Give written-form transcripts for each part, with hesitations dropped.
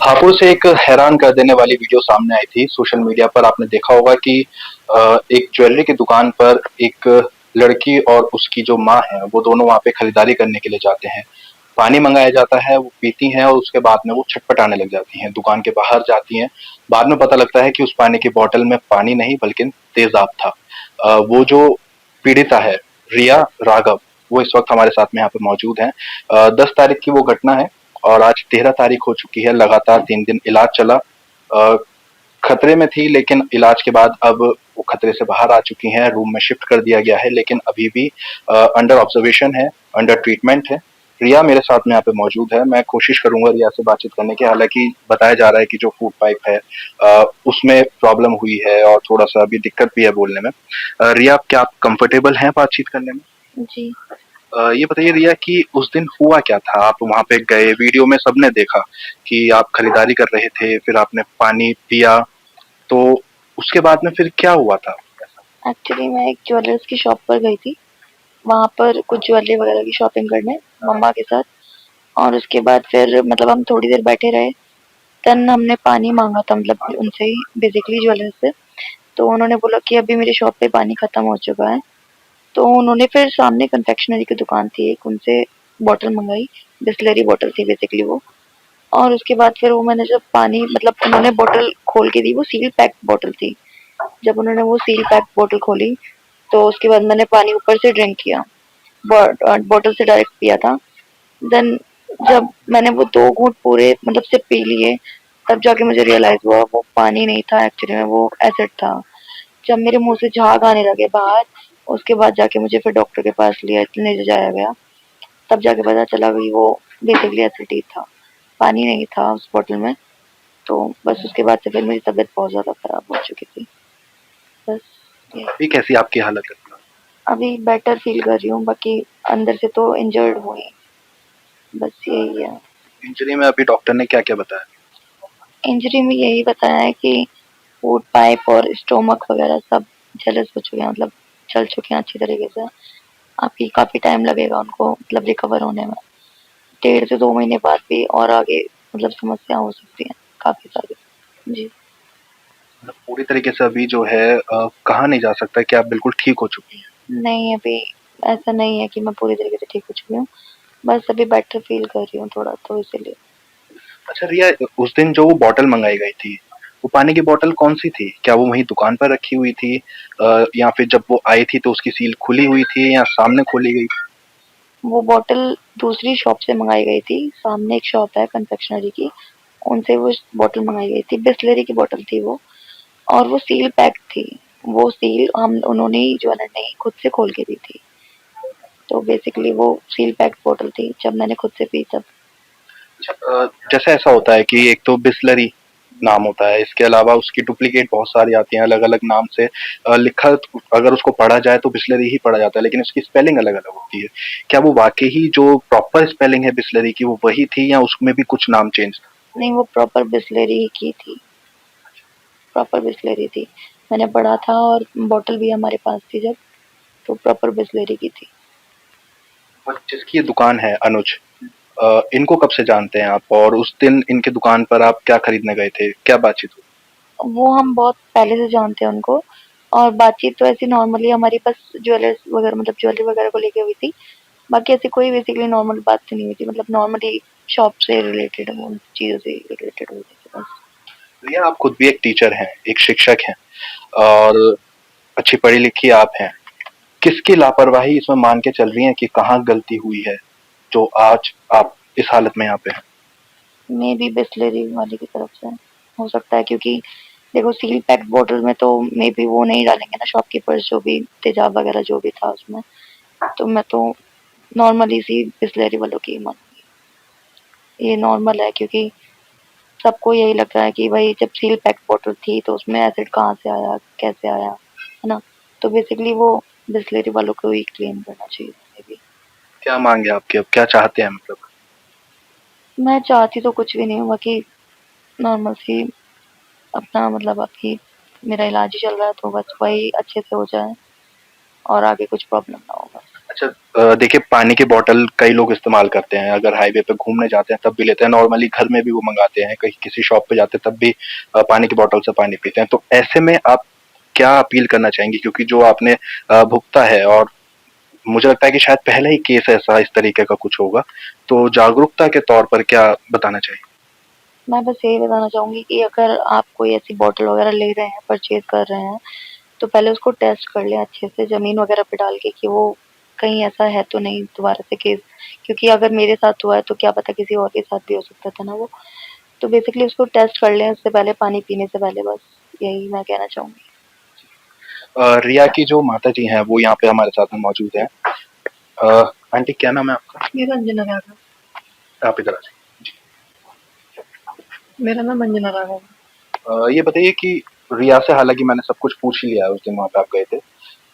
हापुड़ से एक हैरान कर देने वाली वीडियो सामने आई थी सोशल मीडिया पर। आपने देखा होगा कि एक ज्वेलरी की दुकान पर एक लड़की और उसकी जो माँ है वो दोनों वहां पे खरीदारी करने के लिए जाते हैं। पानी मंगाया जाता है, वो पीती हैं और उसके बाद में वो छटपटाने लग जाती हैं, दुकान के बाहर जाती हैं। बाद में पता लगता है कि उस पानी की बोतल में पानी नहीं बल्कि तेजाब था। वो जो पीड़िता है, रिया राघव, वो इस वक्त हमारे साथ में यहाँ पे मौजूद हैं। 10 तारीख की वो घटना है और आज 13 तारीख हो चुकी है। लगातार 3 दिन इलाज चला। अ, खतरे में थी लेकिन इलाज के बाद अब वो खतरे से बाहर आ चुकी हैं, रूम में शिफ्ट कर दिया गया है, लेकिन अभी भी अंडर ऑब्जर्वेशन है, अंडर ट्रीटमेंट है। रिया मेरे साथ में यहाँ पे मौजूद है। मैं कोशिश करूंगा रिया से बातचीत करने की। हालांकि बताया जा रहा है कि जो फूड पाइप है उसमें प्रॉब्लम हुई है और थोड़ा सा अभी दिक्कत भी है बोलने में। रिया, क्या आप कंफर्टेबल हैं बातचीत करने में? जी। ये बताइए रिया कि उस दिन हुआ क्या था? आप वहाँ पे गए, वीडियो में सबने देखा कि आप खरीदारी कर रहे थे, फिर आपने पानी पिया, तो उसके बाद में फिर क्या हुआ था? एक्चुअली मैं एक ज्वेलर्स की शॉप पर गई थी। वहाँ पर कुछ ज्वेलरी वगैरह की शॉपिंग करने मम्मा के साथ। और उसके बाद फिर मतलब हम थोड़ी देर बैठे रहे। देन हमने पानी माँगा था मतलब उनसे ही बेसिकली ज्वेलर्स से। तो उन्होंने बोला कि अभी मेरी शॉप पे पानी खत्म हो चुका है। तो उन्होंने फिर सामने कन्फेक्शनरी की दुकान थी एक, उनसे बॉटल मँगाई। बिसलेरी बॉटल थी बेसिकली वो। और उसके बाद फिर वो मैंने जब पानी मतलब उन्होंने बॉटल खोल के दी, वो सील पैक बॉटल थी। जब उन्होंने वो सील पैक बॉटल खोली तो उसके बाद मैंने पानी ऊपर से ड्रिंक किया। बॉटल से डायरेक्ट पिया था। देन जब मैंने वो 2 घूँट पूरे मतलब सिर्फ पी लिए, तब जाके मुझे रियलाइज़ हुआ वो पानी नहीं था, एक्चुअली में वो एसिड था। जब मेरे मुँह से झाग आने लगे बाहर, उसके बाद जाके मुझे फिर डॉक्टर के पास ले जाया गया। तब जाके पता चला कि वो बेसिकली एसिड ही था, पानी नहीं था उस बॉटल में। तो बस उसके बाद से फिर मेरी तबीयत बहुत ज़्यादा खराब हो चुकी थी। बस ये। अभी कैसी आपकी हालत है? अभी बेटर फ़ील कर रही हूँ, बाकी अंदर से तो इंजर्ड हूँ ही। बस यही है। इंजरी में अभी डॉक्टर ने क्या-क्या बताया? इंजरी में यही बताया है कि फूड पाइप और स्टोमक वगैरह सब जेलस हो चुके हैं, मतलब चल चुके हैं अच्छी तरीके से। अभी काफ़ी टाइम लगेगा उनको मतलब रिकवर होने में। 1.5 से 2 महीने बाद भी और आगे मतलब समस्या हो सकती है काफ़ी सारी। जी। मतलब पूरी तरीके से अभी जो है कहा नहीं जा सकता कि आप बिल्कुल ठीक हो चुकी हैं। नहीं, अभी ऐसा नहीं है कि मैं पूरी तरीके से ठीक हो चुकी हूँ। बस अभी बेटर फ़ील कर रही हूँ थोड़ा, तो इसीलिए। अच्छा रिया, उस दिन जो वो बॉटल मंगाई गई थी, वो पानी की बॉटल कौन-सी थी? क्या वो वहीं दुकान पर रखी हुई थी या फिर जब वो आई थी तो उसकी सील खुली हुई थी या सामने खोली गई? वो बॉटल दूसरी शॉप से मँगाई गई थी। सामने एक शॉप है कन्फेक्शनरी की, उनसे वो बॉटल मँगाई गई थी। बिसलेरी की बॉटल थी वो। और वो सील पैक थी। वो सील हम उन्होंने ही ज्वेलर ने ही खुद से खोल के दी थी। तो बेसिकली वो सील पैक बॉटल थी जब मैंने खुद से पी तब। अच्छा, जैसे ऐसा होता है कि एक तो बिसलरी नाम होता है, इसके अलावा उसकी डुप्लीकेट बहुत सारी आती हैं अलग-अलग नाम से। लिखा अगर उसको पढ़ा जाए तो बिसलरी ही पढ़ा जाता है, लेकिन उसकी स्पेलिंग अलग-अलग होती है। क्या वो वाक़ई ही जो प्रॉपर स्पेलिंग है बिसलरी की वो वही थी या उसमें भी कुछ नाम चेंज था? नहीं, वो प्रॉपर बिसलेरी ही की थी। प्रॉपर बिसलेरी थी। मैंने पढ़ा था और बॉटल भी हमारे पास थी जब, तो प्रॉपर बिसलेरी की थी। और जिसकी ये दुकान है अनुज, इनको कब से जानते हैं आप और उस दिन इनकी दुकान पर आप क्या खरीदने गए थे? क्या बातचीत हुई? वो हम बहुत पहले से जानते हैं उनको। और बातचीत तो ऐसी नॉर्मली हमारी बस ज्वेलर्स वगैरह मतलब ज्वेलरी वगैरह को लेके हुई थी। बाकी ऐसी कोई बेसिकली नॉर्मल बात तो नहीं हुई थी, मतलब नॉर्मली शॉप से रिलेटेड उन चीज़ों से रिलेटेड हुई थी बस। भैया, आप खुद भी एक टीचर हैं, एक शिक्षक हैं और अच्छी पढ़ी-लिखी आप हैं। किसकी लापरवाही इसमें मान के चल रही हैं कि कहाँ गलती हुई है, जो आज आप इस हालत में यहाँ पे हैं? मे बी बिसलेरी वाले की तरफ से हो सकता है, क्योंकि देखो सील पैक्ड बॉटल में तो मे बी वो नहीं डालेंगे ना शॉपकीपर्स, जो भी तेजाब वगैरह जो भी था उसमें। तो मैं तो नॉर्मली सी बिसलेरी वालों की ही मानूंगी। ये नॉर्मल है, क्योंकि सबको यही लग रहा है कि भाई जब सील पैक बॉटल थी तो उसमें एसिड कहाँ से आया, कैसे आया, है ना? तो बेसिकली वो बिसलेरी वालों को ही क्लेम करना चाहिए मे बी। क्या माँग है आपकी अब? क्या चाहते हैं मतलब? मैं चाहती तो कुछ भी नहीं हूँ, बाकी नॉर्मल सी अपना मतलब अभी मेरा इलाज ही चल रहा है, तो बस वही अच्छे से हो जाए और आगे कुछ प्रॉब्लम ना हो बस। अच्छा, देखिए पानी की बॉटल कई लोग इस्तेमाल करते हैं, अगर हाईवे पे घूमने जाते हैं तब भी लेते हैं, नॉर्मली घर में भी वो मंगाते हैं, कहीं किसी शॉप पे जाते हैं तब भी पानी की बॉटल से पानी पीते हैं। तो ऐसे में आप क्या अपील करना चाहेंगी? क्योंकि जो आपने भुगता है और मुझे लगता है कि शायद पहला ही केस ऐसा इस तरीके का कुछ होगा, तो जागरूकता के तौर पर क्या बताना चाहिए? मैं बस यही बताना चाहूँगी कि अगर आप कोई ऐसी बॉटल वगैरह ले रहे हैं, परचेज़ कर रहे हैं, तो पहले उसको टेस्ट कर लें अच्छे से ज़मीन वगैरह पे डाल के कि वो कहीं ऐसा है तो नहीं दोबारा से केस, क्योंकि अगर मेरे साथ हुआ है तो क्या पता किसी और के साथ भी हो सकता था ना वो। तो बेसिकली उसको टेस्ट कर लें उससे पहले, पानी पीने से पहले, बस यही मैं कहना चाहूँगी। रिया की जो माताजी हैं वो यहाँ पे हमारे साथ में मौजूद हैं। आंटी क्या नाम है आपका? मेरा अंजना राघव। आप इधर आ जाइए। मेरा नाम अंजना राघव है। ये बताइए कि रिया से हालाँकि मैंने सब कुछ पूछ ही लिया है, उस दिन वहाँ पे आप गए थे।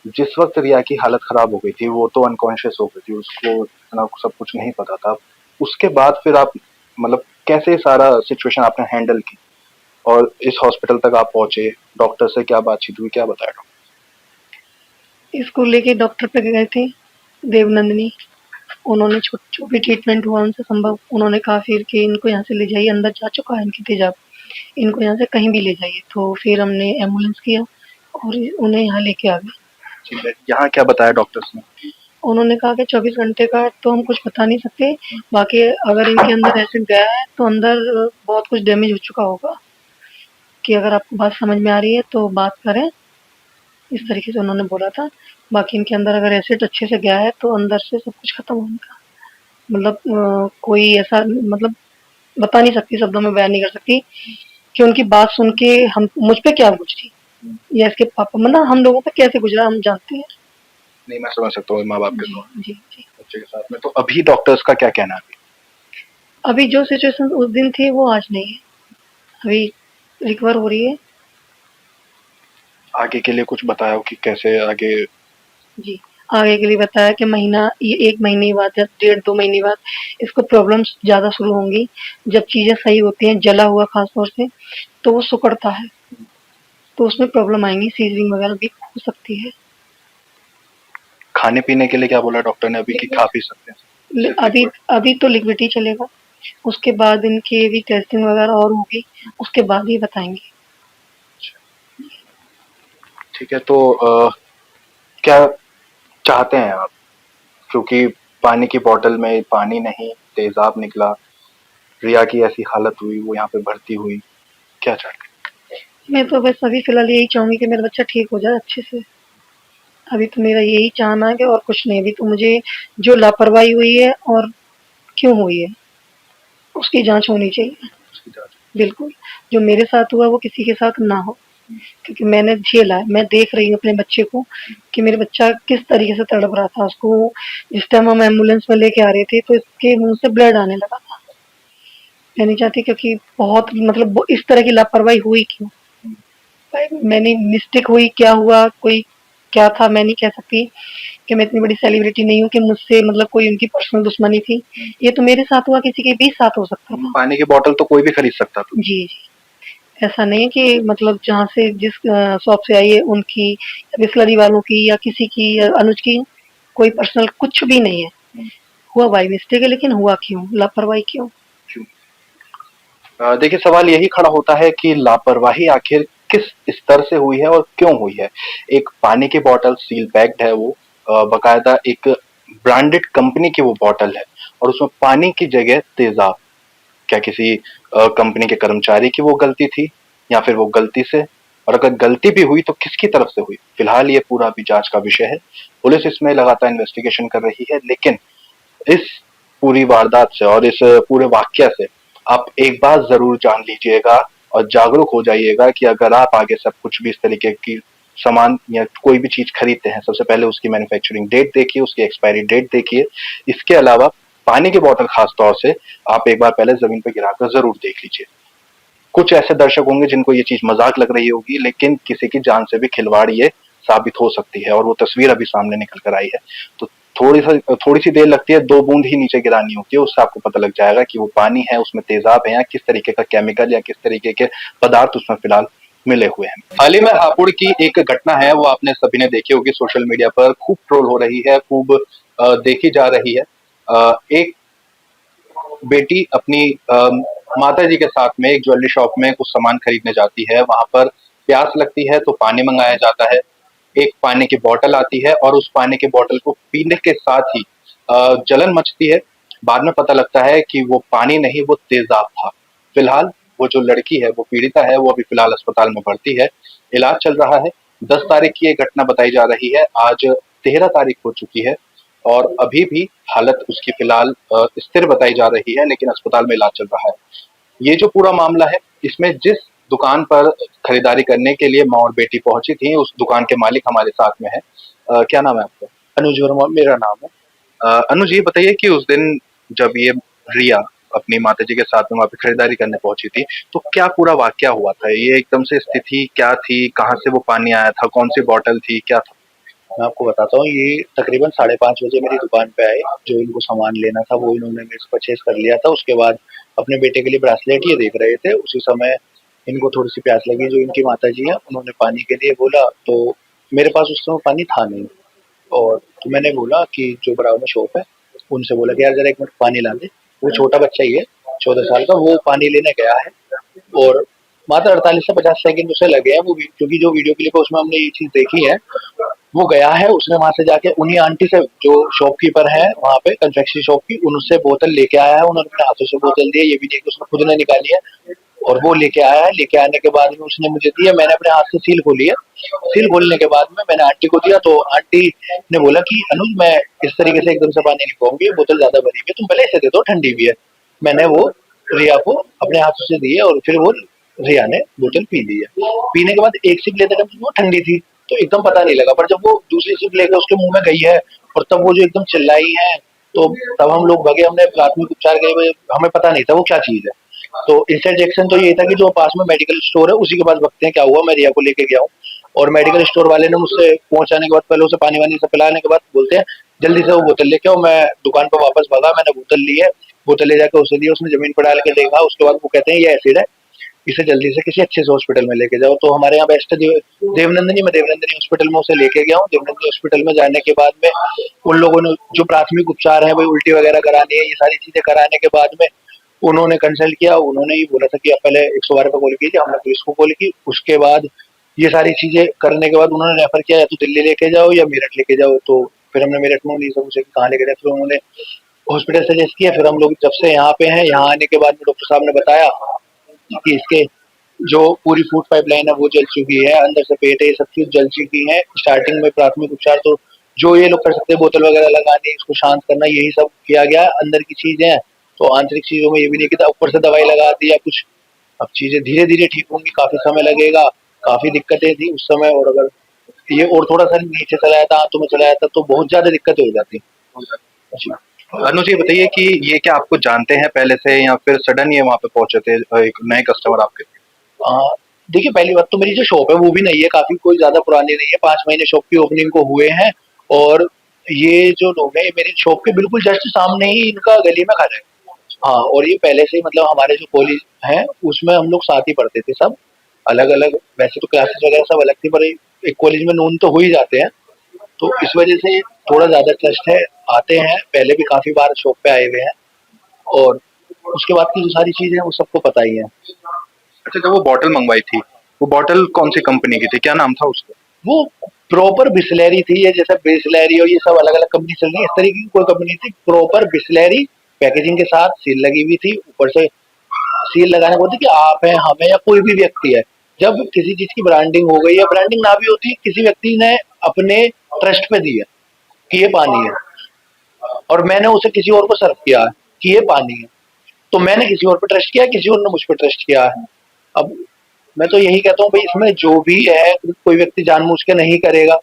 जिस वक़्त रिया की हालत ख़राब हो गई थी, वो तो अनकॉन्शियस हो गई थी, उसको इतना सब कुछ नहीं पता था। उसके बाद फिर आप मतलब कैसे सारा सिचुएशन आपने हैंडल की और इस हॉस्पिटल तक आप पहुँचे, डॉक्टर से क्या बातचीत हुई, क्या बताया डॉक्टर? इसको लेके डॉक्टर पे गए थे, देवनंदिनी। उन्होंने जो भी ट्रीटमेंट हुआ उनसे संभव, उन्होंने कहा फिर कि इनको यहाँ से ले जाइए, अंदर जा चुका है इनकी तेजाब, इनको यहाँ से कहीं भी ले जाइए। तो फिर हमने एम्बुलेंस किया और उन्हें यहाँ लेके आ गए। ठीक है, यहाँ क्या बताया डॉक्टर्स ने? उन्होंने कहा कि 24 घंटे का तो हम कुछ बता नहीं सकते, बाकी अगर इनके अंदर एसिड गया है तो अंदर बहुत कुछ डैमेज हो चुका होगा, कि अगर आपको बात समझ में आ रही है तो बात करें, इस तरीके से उन्होंने बोला था। बाकी इनके अंदर अगर एसिड अच्छे से गया है तो अंदर से सब कुछ खत्म हो इनका। मतलब कोई ऐसा मतलब बता नहीं सकती, शब्दों में बयान नहीं कर सकती कि उनकी बात सुन के हम मुझ पे क्या गुजरी या इसके पापा, मतलब हम लोगों पे कैसे गुजरा हम जानते हैं। नहीं, मैं समझ सकता हूँ माँ-बाप के जी, तौर जी, जी। बच्चे के साथ में। तो अभी डॉक्टर्स का क्या कहना है अभी? अभी जो सिचुएशन उस दिन थी वो आज नहीं है, अभी रिकवर हो रही है। आगे के लिए कुछ बताया हो कि कैसे आगे? जी, आगे के लिए बताया कि महीना ये 1 महीने बाद या डेढ़ 2 महीने बाद इसको प्रॉब्लम्स ज़्यादा शुरू होंगी। जब चीज़ें सही होती हैं, जला हुआ ख़ास तौर से, तो वो सिकुड़ता है, तो उसमें प्रॉब्लम आएँगी, सीज़रिंग वग़ैरह भी हो सकती है। खाने-पीने के लिए क्या बोला डॉक्टर ने अभी कि खा पी सकते हैं? सिर्फ अभी लिक्विड? अभी तो लिक्विड ही चलेगा, उसके बाद इनकी भी टेस्टिंग वग़ैरह और होगी, उसके बाद ही बताएँगे। ठीक है, तो क्या चाहते हैं आप? क्योंकि पानी की बॉटल में पानी नहीं, तेज़ाब निकला, रिया की ऐसी हालत हुई, वो यहाँ पे भर्ती हुई, क्या चाहते हैं? मैं तो बस अभी फ़िलहाल यही चाहूँगी कि मेरा बच्चा ठीक हो जाए अच्छे से। अभी तो मेरा यही चाहना है कि और कुछ नहीं, अभी तो मुझे जो लापरवाही हुई है और क्यों हुई है, उसकी जाँच होनी चाहिए। उसकी जाँच। बिल्कुल, जो मेरे साथ हुआ वो किसी के साथ ना हो, क्योंकि मैंने झेला है, मैं देख रही हूँ अपने बच्चे को कि मेरा बच्चा किस तरीके से तड़प रहा था। उसको जिस टाइम हम एम्बुलेंस में लेके आ रहे थे तो इसके मुँह से ब्लड आने लगा था। मैं नहीं चाहती, क्योंकि बहुत मतलब इस तरह की लापरवाही हुई क्यों? भाई मैंने मिस्टेक हुई, क्या हुआ, कोई क्या था मैं नहीं कह सकती कि मैं इतनी बड़ी सेलिब्रिटी नहीं हूँ कि मुझसे मतलब कोई उनकी पर्सनल दुश्मनी थी। ये तो मेरे साथ हुआ, किसी के भी साथ हो सकता था। पानी की बॉटल तो कोई भी खरीद सकता था। जी, जी। ऐसा नहीं है कि मतलब जहाँ से जिस शॉप से आई है उनकी या बिसलरी वालों की या किसी की या अनुज की, कोई पर्सनल कुछ भी नहीं है। हुआ बाय मिस्टेक है, लेकिन हुआ क्यों? लापरवाही क्यों? क्यों? देखिए सवाल यही खड़ा होता है कि लापरवाही आखिर किस स्तर से हुई है और क्यों हुई है? एक पानी की बॉटल सील पैक्ड है वो, बाकायदा एक ब्रांडेड कंपनी की वो बॉटल है और उसमें पानी की जगह तेज़ाब। क्या किसी कंपनी के कर्मचारी की वो गलती थी या फिर वो गलती से, और अगर गलती भी हुई तो किसकी तरफ से हुई? फिलहाल ये पूरा अभी जाँच का विषय है। पुलिस इसमें लगातार इन्वेस्टिगेशन कर रही है, लेकिन इस पूरी वारदात से और इस पूरे वाक़या से आप एक बात ज़रूर जान लीजिएगा और जागरूक हो जाइएगा कि अगर आप आगे सब कुछ भी इस तरीके की सामान या कोई भी चीज़ खरीदते हैं, सबसे पहले उसकी मैन्युफैक्चरिंग डेट देखिए, उसकी एक्सपायरी डेट देखिए। इसके अलावा पानी की बॉटल ख़ास तौर से आप एक बार पहले ज़मीन पे गिराकर ज़रूर देख लीजिए। कुछ ऐसे दर्शक होंगे जिनको ये चीज़ मज़ाक लग रही होगी, लेकिन किसी की जान से भी खिलवाड़ ये साबित हो सकती है और वो तस्वीर अभी सामने निकल कर आई है। तो थोड़ी-सी देर लगती है, 2 बूँद ही नीचे गिरानी होती है, उससे आपको पता लग जाएगा कि वो पानी है, उसमें तेज़ाब है या किस तरीके का केमिकल या किस तरीके के पदार्थ उसमें फिलहाल मिले हुए हैं। हाल ही में हापुड़ की एक घटना है, वो आपने सभी ने देखी होगी, सोशल मीडिया पर खूब ट्रोल हो रही है, खूब देखी जा रही है। एक बेटी अपनी माताजी के साथ में एक ज्वेलरी शॉप में कुछ सामान खरीदने जाती है, वहाँ पर प्यास लगती है तो पानी मँगाया जाता है। एक पानी की बॉटल आती है और उस पानी की बॉटल को पीने के साथ ही जलन मचती है। बाद में पता लगता है कि वो पानी नहीं, वो तेज़ाब था। फिलहाल वो जो लड़की है, वो पीड़िता है, वो अभी फिलहाल अस्पताल में भर्ती है, इलाज चल रहा है। 10 तारीख की ये घटना बताई जा रही है, आज 13 तारीख हो चुकी है और अभी भी हालत उसकी फिलहाल स्थिर बताई जा रही है, लेकिन अस्पताल में इलाज चल रहा है। ये जो पूरा मामला है, इसमें जिस दुकान पर खरीदारी करने के लिए माँ और बेटी पहुंची थी, उस दुकान के मालिक हमारे साथ में है। क्या नाम है आपका? अनुज वर्मा मेरा नाम है। अनुज, ये बताइए कि उस दिन जब ये रिया अपनी माताजी के साथ में वहाँ पे खरीदारी करने पहुंची थी, तो क्या पूरा वाकया हुआ था? ये एकदम से स्थिति क्या थी? कहाँ से वो पानी आया था? कौन-सी बॉटल थी? क्या था? मैं आपको बताता हूँ, ये तकरीबन 5:30 बजे मेरी दुकान पे आए। जो इनको सामान लेना था वो इन्होंने मेरे से परचेज़ कर लिया था। उसके बाद अपने बेटे के लिए ब्रेसलेट ये देख रहे थे। उसी समय इनको थोड़ी-सी प्यास लगी। जो इनकी माताजी हैं, उन्होंने पानी के लिए बोला, तो मेरे पास उस समय पानी था नहीं। और तो मैंने बोला कि जो बराबर में शॉप है, उनसे बोला कि यार ज़रा 1 मिनट पानी ला दे। वो छोटा बच्चा ही है, 14 साल का, वो पानी लेने गया है और मात्र 48 से 50 सेकंड उसे लगे हैं। वो भी क्योंकि जो वीडियो क्लिप है उसमें हमने ये चीज़ देखी है। वो गया है, उसने वहाँ से जाके उन्हीं आंटी से, जो शॉपकीपर है वहाँ पे कन्फेक्शनरी शॉप की, उनसे बोतल लेके आया है। उन्होंने अपने हाथों से बोतल दी है, ये भी नहीं कि उसने खुद ने निकाली है। और वो लेके आया है, लेके आने के बाद में उसने मुझे दी है। मैंने अपने हाथ से सील खोली है। सील खोलने के बाद में मैंने आंटी को दिया, तो आंटी ने बोला कि अनुज, मैं इस तरीके से एकदम से पानी नहीं पाऊंगी, बोतल ज्यादा भरी हुई है, तुम पहले इसे दे दो, ठंडी भी है। मैंने वो रिया को अपने हाथों से दी है और फिर वो रिया ने बोतल पी ली है। पीने के बाद एक सिप लेते टाइम वो ठंडी थी, तो एकदम पता नहीं लगा। पर जब वो दूसरी सिप लेकर उसके मुंह में गई है और तब वो जो एकदम चिल्लाई है, तो तब हम लोग भगे, हमने प्राथमिक उपचार किए। हमें पता नहीं था वो क्या चीज है। तो इंस्टेंट रिएक्शन तो ये था कि जो पास में मेडिकल स्टोर है उसी के पास भगते हैं क्या हुआ। मैं रिया को लेके गया हूँ और मेडिकल स्टोर वाले ने मुझसे पहुंचाने के बाद पहले उसे पानी वानी से पिलाने के बाद बोलते हैं जल्दी से वो बोतल लेके आओ। मैं दुकान पर वापस भगा, मैंने बोतल ली है। बोतल ले जाकर उसे दी, उसने जमीन पर डाल के देखा। उसके बाद वो कहते हैं ये एसिड है, इसे जल्दी से किसी अच्छे से हॉस्पिटल में लेके जाओ। तो हमारे यहाँ बेस्ट देवनंदिनी, मैं देवनंदिनी हॉस्पिटल में उसे लेके गया हूँ। देवनंदिनी हॉस्पिटल में जाने के बाद में उन लोगों ने जो प्राथमिक उपचार है, भाई उल्टी वगैरह करानी है, ये सारी चीजें कराने के बाद में उन्होंने कंसल्ट किया। उन्होंने ही बोला था कि आप पहले 112 पे कॉल कीजिए। हमने पुलिस को कॉल की। उसके बाद ये सारी चीजें करने के बाद उन्होंने रेफर किया, या तो दिल्ली लेके जाओ या मेरठ लेके जाओ। तो फिर हमने मेरठ में उन्हीं से पूछा कि कहाँ लेके जाए। फिर उन्होंने हॉस्पिटल सजेस्ट किया। फिर हम लोग जब से यहाँ पे हैं, यहाँ आने के बाद में डॉक्टर साहब ने बताया कि इसके जो पूरी फूड पाइपलाइन है वो जल चुकी है, अंदर से पेट है, ये सब चीज जल चुकी है। स्टार्टिंग में प्राथमिक उपचार तो जो ये लोग कर सकते हैं, बोतल वगैरह लगानी, इसको शांत करना, यही सब किया गया। अंदर की चीजें हैं तो आंतरिक चीजों में ये भी नहीं कि ऊपर से दवाई लगा दी या कुछ। अब चीजें धीरे धीरे ठीक होंगी, काफी समय लगेगा। काफी दिक्कतें थी उस समय, और अगर ये और थोड़ा सा नीचे चला जाता, हाथों में चला जाता, तो बहुत ज्यादा दिक्कतें हो जाती। जी। अनुज, ये बताइए कि ये क्या आपको जानते हैं पहले से या फिर सडन ये वहाँ पे पहुंचे थे, एक नए कस्टमर आपके? हाँ, देखिए, पहली बात तो मेरी जो शॉप है वो भी नहीं है, काफ़ी कोई ज़्यादा पुरानी नहीं है, 5 महीने शॉप की ओपनिंग को हुए हैं। और ये जो लोग हैं, ये मेरी शॉप के बिल्कुल जस्ट सामने ही इनका गली में घर है। हाँ, और ये पहले से ही, मतलब हमारे जो कॉलेज हैं, उसमें हम लोग साथ ही पढ़ते थे सब, अलग-अलग। वैसे तो क्लासेस वगैरह सब अलग थी, पर एक कॉलेज में नोन तो हो ही जाते हैं। तो इस वजह से थोड़ा ज़्यादा ट्रस्ट है, आते हैं, पहले भी काफ़ी बार शॉप पे आए हुए हैं। और उसके बाद की जो सारी चीज़ें हैं, वो सबको पता ही है। अच्छा, जब वो बॉटल मंगवाई थी, वो बॉटल कौन-सी कंपनी की थी? क्या नाम था उसका? वो प्रॉपर बिसलेरी थी। ये जैसे बिसलेरी और ये सब अलग अलग कंपनी चल रही है, इस तरीके की कोई कंपनी थी। प्रॉपर बिसलेरी पैकेजिंग के साथ सील लगी हुई थी। ऊपर से सील लगाने को होती कि आप हैं, हम हैं, या कोई भी व्यक्ति है। जब किसी चीज की ब्रांडिंग हो गई, या ब्रांडिंग ना भी होती, किसी व्यक्ति ने अपने ट्रस्ट पे दी है कि ये पानी है, और मैंने उसे किसी और को सर्व किया है कि ये पानी है, तो मैंने किसी और पे ट्रस्ट किया, किसी और ने मुझ पे ट्रस्ट किया है। अब मैं तो यही कहता हूँ भाई, इसमें जो भी है, कोई व्यक्ति जानबूझ के नहीं करेगा।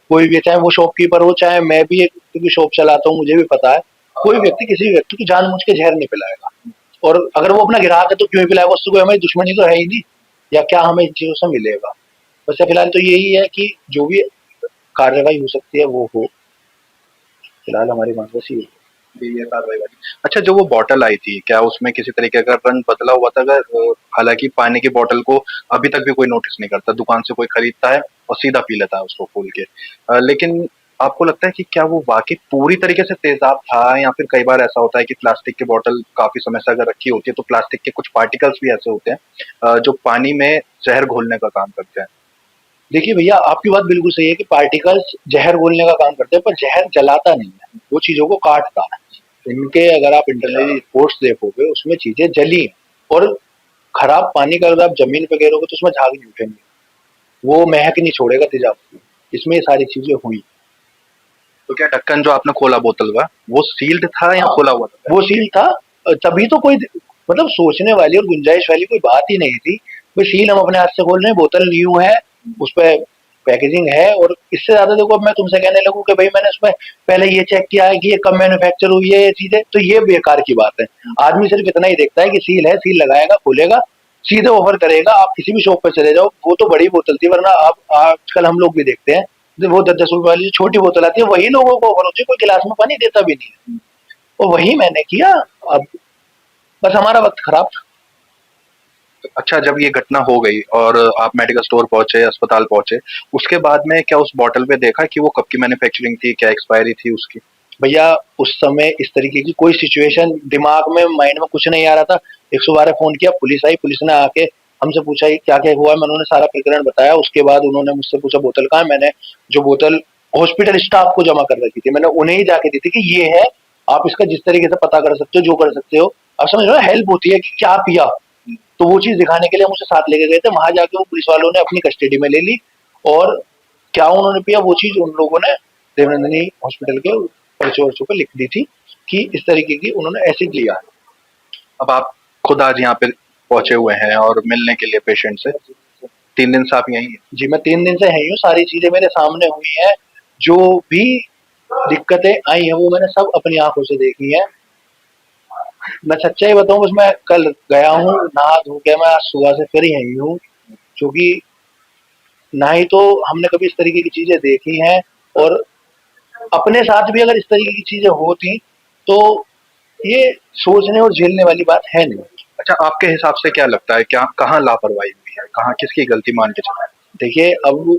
कोई भी, चाहे वो शॉपकीपर हो, चाहे मैं भी एक, क्योंकि शॉप चलाता हूँ, मुझे भी पता है, कोई व्यक्ति किसी भी व्यक्ति को जानबूझ के जहर नहीं पिलाएगा। और अगर वो अपना ग्राहक है तो क्यों ही पिलाएगा, उससे कोई हमारी दुश्मनी तो है ही नहीं, या क्या हमें इन चीजों से मिलेगा। बस फिलहाल तो यही है कि जो भी कार्रवाई हो सकती है वो हो। फिलहाल हमारी मांग बस ये है। ये कार्रवाई वाली। अच्छा, जो वो बॉटल आई थी, क्या उसमें किसी तरीके का रंग बदला हुआ था? अगर हालाँकि पानी की बॉटल को अभी तक भी कोई नोटिस नहीं करता, दुकान से कोई खरीदता है और सीधा पी लेता है उसको खोल के। लेकिन आपको लगता है कि क्या वो वाक़ई पूरी तरीके से तेज़ाब था, या फिर कई बार ऐसा होता है कि प्लास्टिक की बॉटल काफ़ी समय से अगर रखी होती है तो प्लास्टिक के कुछ पार्टिकल्स भी ऐसे होते हैं जो पानी में ज़हर घोलने का काम करते हैं? देखिए भैया, आपकी बात बिल्कुल सही है कि पार्टिकल्स ज़हर घोलने का काम करते हैं, पर ज़हर जलाता नहीं है, वो चीज़ों को काटता है। इनके अगर आप इंटरनली रिपोर्ट्स देखोगे, उसमें चीज़ें जली हैं और खराब पानी का अगर आप ज़मीन पे गिरोगे तो उसमें झाग नहीं उठेंगे, वो महक नहीं छोड़ेगा तेज़ाब की। इसमें ये सारी चीज़ें हुई। तो क्या ढक्कन जो आपने खोला बोतल का, वो सील्ड था या हाँ, खुला हुआ था? वो सील था। तभी तो कोई मतलब सोचने वाली और गुंजाइश वाली कोई बात ही नहीं थी। भाई सील हम अपने हाथ से खोल रहे हैं, बोतल न्यू है, उसपे पैकेजिंग है और इससे ज़्यादा देखो अब मैं तुमसे कहने लगूँ कि भाई मैंने उसमें पहले ये चेक किया है कि ये कब मैन्युफैक्चर हुई है ये चीज़ें, तो ये बेकार की बात है। आदमी सिर्फ इतना ही देखता है कि सील है, सील लगाएगा, खोलेगा, सीधे ऑफर करेगा। आप किसी भी शॉप पे चले जाओ, वो तो बड़ी बोतल थी, वरना आप आजकल हम लोग भी देखते हैं, जो वो 10-10 रुपए वाली जो छोटी बोतल आती है, वही लोगों को ऑफर होती है, कोई गिलास में पानी देता भी नहीं है। और वही मैंने किया। अब बस हमारा वक़्त खराब था। अच्छा, जब ये घटना हो गई और आप मेडिकल स्टोर पहुँचे, अस्पताल पहुँचे, उसके बाद में क्या उस बॉटल पे देखा कि वो कब की मैन्युफैक्चरिंग थी, क्या एक्सपायरी थी उसकी? भैया उस समय इस तरीके की कोई सिचुएशन दिमाग में, माइंड में कुछ नहीं आ रहा था। 112 फ़ोन किया, पुलिस आई, पुलिस ने आके हमसे पूछा ये क्या-क्या हुआ है, मैं उन्होंने सारा प्रकरण बताया। उसके बाद उन्होंने मुझसे पूछा बोतल कहाँ है? मैंने जो बोतल हॉस्पिटल स्टाफ को जमा कर रखी थी, मैंने उन्हें ही जाके दी थी कि ये है, आप इसका जिस तरीके से पता कर सकते हो, जो कर सकते हो। आप समझ रहे हो हेल्प होती है कि क्या पिया? तो वो चीज़ दिखाने के लिए मुझे साथ लेके गए थे। वहाँ जाके वो पुलिस वालों ने अपनी कस्टडी में ले ली और क्या उन्होंने पिया वो चीज़ उन लोगों ने देवनंदिनी हॉस्पिटल के पर्चे-वर्चों पे लिख दी थी कि इस तरीके की उन्होंने एसिड लिया है। अब आप खुद आज यहाँ पे पहुँचे हुए हैं और मिलने के लिए पेशेंट से, 3 दिन से आप यहीं हैं। जी, मैं 3 दिन से यहीं हूँ, सारी चीज़ें मेरे सामने हुई हैं। जो भी दिक्कतें आई हैं वो मैंने सब अपनी आँखों से देखी हैं। मैं सच्चाई बताऊँ बस मैं कल गया हूँ, नहा धो के मैं आज सुबह से फिर यहीं हूँ, क्योंकि ना ही तो हमने कभी इस तरीके की चीज़ें देखी हैं और अपने साथ भी अगर इस तरीके की चीज़ें होती, तो ये सोचने और झेलने वाली बात है नहीं। अच्छा, आपके हिसाब से क्या लगता है, क्या कहाँ लापरवाही हुई है? कहाँ किसकी गलती मान के चलें? देखिए, अब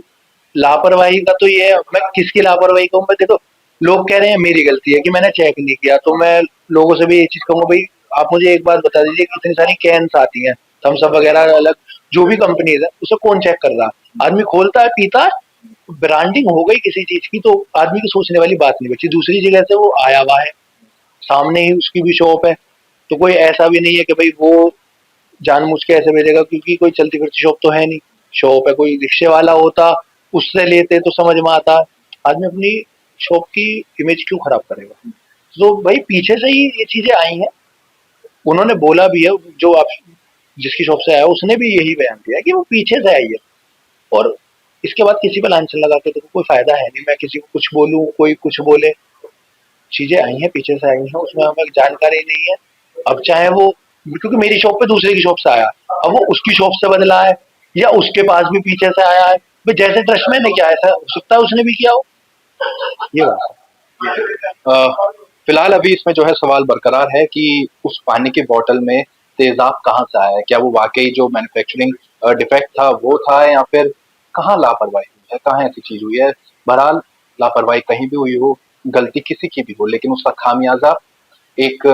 लापरवाही का तो ये है, मैं किसकी लापरवाही कहूँ, मैं देखो लोग कह रहे हैं मेरी गलती है कि मैंने चेक नहीं किया, तो मैं लोगों से भी ये चीज़ कहूँगा भई आप मुझे एक बात बता दीजिए कि इतनी सारी कैन्स आती हैं, थम्स अप वगैरह अलग जो भी कंपनीज़ है, उसे कौन चेक कर रहा है? आदमी खोलता है, पीता है, ब्रांडिंग हो गई किसी चीज़ की तो आदमी की सोचने वाली बात नहीं बची। दूसरी जगह से वो आया हुआ है, सामने ही उसकी भी शॉप है, तो कोई ऐसा भी नहीं है कि भई वो जानबूझ के ऐसे भेजेगा क्योंकि कोई चलती फिरती शॉप तो है नहीं। शॉप है, कोई रिक्शे वाला होता, उससे लेते तो समझ में आता। आदमी अपनी शॉप की इमेज क्यों खराब करेगा? तो भाई पीछे से ही ये चीज़ें आई हैं। उन्होंने बोला भी है जो आप जिसकी शॉप से आया उसने भी यही बयान दिया है कि वो पीछे से आई है और इसके बाद किसी पे लांछन लगा के देखो कोई फ़ायदा है नहीं। मैं किसी को कुछ बोलूँ, कोई कुछ बोले, चीज़ें आई हैं, पीछे से आई हैं, उसमें हमें जानकारी नहीं है। अब चाहे वो क्योंकि मेरी शॉप पे दूसरे की शॉप से आया, अब वो उसकी शॉप से बदला है या उसके पास भी पीछे से आया है। भाई जैसे ट्रस्ट मैंने किया ऐसा हो सकता है उसने भी किया हो। ये बात है। फिलहाल अभी इसमें जो है सवाल बरकरार है कि उस पानी की बॉटल में तेज़ाब कहाँ से आया है? क्या वो वाक़ई जो मैन्युफैक्चरिंग डिफेक्ट था वो था, या फिर कहाँ लापरवाही हुई है? कहाँ ऐसी चीज़ हुई है? बहरहाल लापरवाही कहीं भी हुई हो, गलती किसी की भी हो, लेकिन उसका खामियाज़ा एक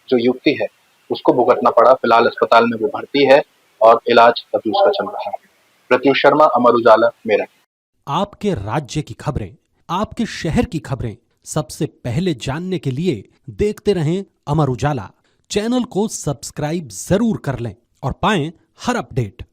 जो युवती है उसको भुगतना पड़ा। फिलहाल अस्पताल में वो भर्ती है और इलाज अभी उसका चल रहा है। प्रत्युष शर्मा, अमर उजाला, मेरठ। आपके राज्य की खबरें, आपके शहर की खबरें सबसे पहले जानने के लिए देखते रहें अमर उजाला। चैनल को सब्सक्राइब जरूर कर लें और पाएं हर अपडेट।